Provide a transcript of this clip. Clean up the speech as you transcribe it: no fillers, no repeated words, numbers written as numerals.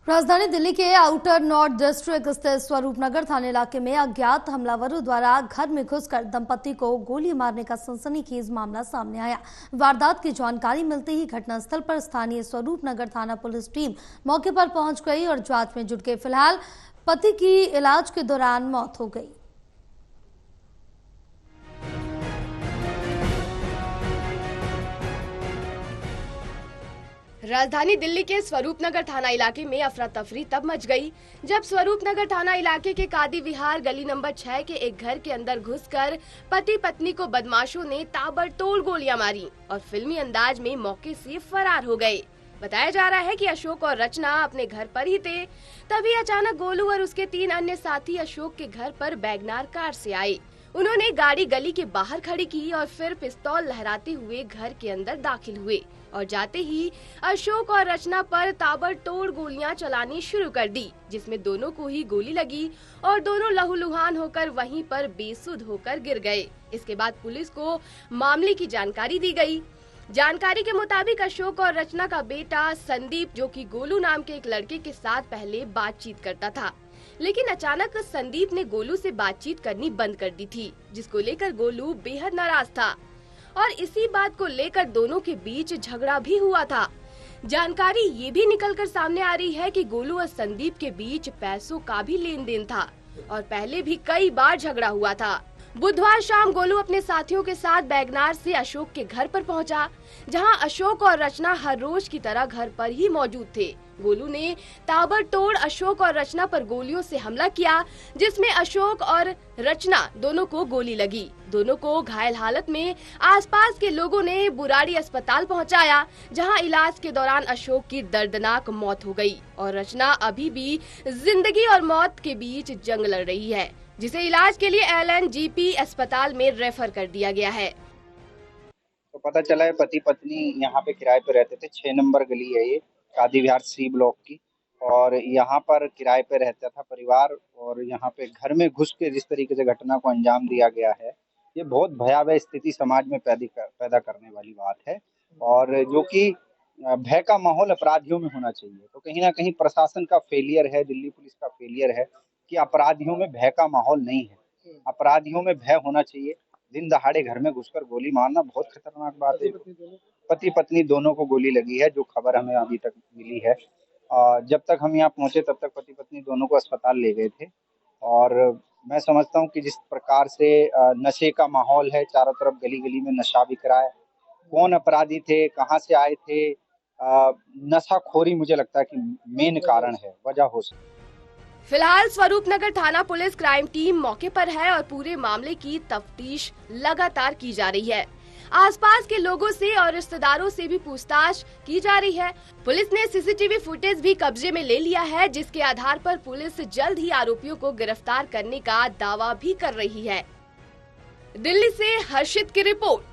राजधानी दिल्ली के outer north district स्थित स्वरूपनगर थाना इलाके में अज्ञात हमलावरों द्वारा घर में घुसकर दंपति को गोली मारने का सनसनीखेज मामला सामने आया। वारदात की जानकारी मिलते ही घटनास्थल पर स्थानीय स्वरूपनगर थाना पुलिस टीम मौके पर पहुंच गई और जांच में जुट गई। फिलहाल पति की इलाज के दौरान मौत हो गई। राजधानी दिल्ली के स्वरूपनगर थाना इलाके में अफरा तफरी तब मच गई जब स्वरूपनगर थाना इलाके के कादी विहार गली नंबर 6 के एक घर के अंदर घुसकर पति पत्नी को बदमाशों ने ताबड़तोड़ गोलियां मारी और फिल्मी अंदाज में मौके से फरार हो गए। बताया जा रहा है कि अशोक और रचना अपने घर पर ही थे, तभी अचानक गोलू और उसके 3 अन्य साथी अशोक के घर पर वैगनार कार से आए। उन्होंने गाड़ी गली के बाहर खड़ी की और फिर पिस्तौल लहराते हुए घर के अंदर दाखिल हुए और जाते ही अशोक और रचना पर ताबड़तोड़ गोलियां चलानी शुरू कर दी, जिसमें दोनों को ही गोली लगी और दोनों लहूलुहान होकर वहीं पर बेसुध होकर गिर गए। इसके बाद पुलिस को मामले की जानकारी दी गई। जानकारी के मुताबिक अशोक और रचना का बेटा संदीप, जो कि गोलू नाम के एक लड़के के साथ पहले बातचीत करता था, लेकिन अचानक संदीप ने गोलू से बातचीत करनी बंद कर दी थी, जिसको लेकर गोलू बेहद नाराज था और इसी बात को लेकर दोनों के बीच झगड़ा भी हुआ था। जानकारी ये भी निकलकर सामने आ रही है कि गोलू और संदीप के बीच पैसों का भी लेन देन था और पहले भी कई बार झगड़ा हुआ था। बुधवार शाम गोलू अपने साथियों के साथ वैगनार से अशोक के घर पर पहुंचा, जहां अशोक और रचना हर रोज की तरह घर पर ही मौजूद थे। गोलू ने ताबड़तोड़ अशोक और रचना पर गोलियों से हमला किया, जिसमें अशोक और रचना दोनों को गोली लगी। दोनों को घायल हालत में आसपास के लोगों ने बुराड़ी अस्पताल पहुंचाया, जहां इलाज के दौरान अशोक की दर्दनाक मौत हो गई और रचना अभी भी जिंदगी और मौत के बीच जंग लड़ रही है, जिसे इलाज के लिए LNGP अस्पताल में रेफर कर दिया गया है। तो पता चला है पति पत्नी यहाँ पे किराए पे रहते थे। 6 नंबर गली है ये, कादी विहार C ब्लॉक की, और यहाँ पर किराए पे रहता था परिवार। और यहाँ पे घर में घुस के जिस तरीके से घटना को अंजाम दिया गया है, ये बहुत भयावह स्थिति समाज में पैदा करने वाली बात है, और जो कि भय का माहौल अपराधियों में होना चाहिए। तो कहीं ना कहीं प्रशासन का फेलियर है, दिल्ली पुलिस का फेलियर है कि अपराधियों में भय का माहौल नहीं है। अपराधियों में भय होना चाहिए। दिन दहाड़े घर में घुसकर गोली मारना बहुत खतरनाक बात है। पति पत्नी दोनों को गोली लगी है, जो खबर हमें अभी तक मिली है। जब तक हम यहाँ पहुंचे तब तक पति पत्नी दोनों को अस्पताल ले गए थे। और मैं समझता हूँ कि जिस प्रकार से नशे का माहौल है, चारों तरफ गली गली में नशा बिक रहा है। कौन अपराधी थे, कहाँ से आए थे, नशाखोरी मुझे लगता है कि मेन कारण है, वजह हो सकती है। फिलहाल स्वरूपनगर थाना पुलिस क्राइम टीम मौके पर है और पूरे मामले की तफ्तीश लगातार की जा रही है। आसपास के लोगों से और रिश्तेदारों से भी पूछताछ की जा रही है। पुलिस ने CCTV फुटेज भी कब्जे में ले लिया है, जिसके आधार पर पुलिस जल्द ही आरोपियों को गिरफ्तार करने का दावा भी कर रही है। दिल्ली से हर्षित की रिपोर्ट।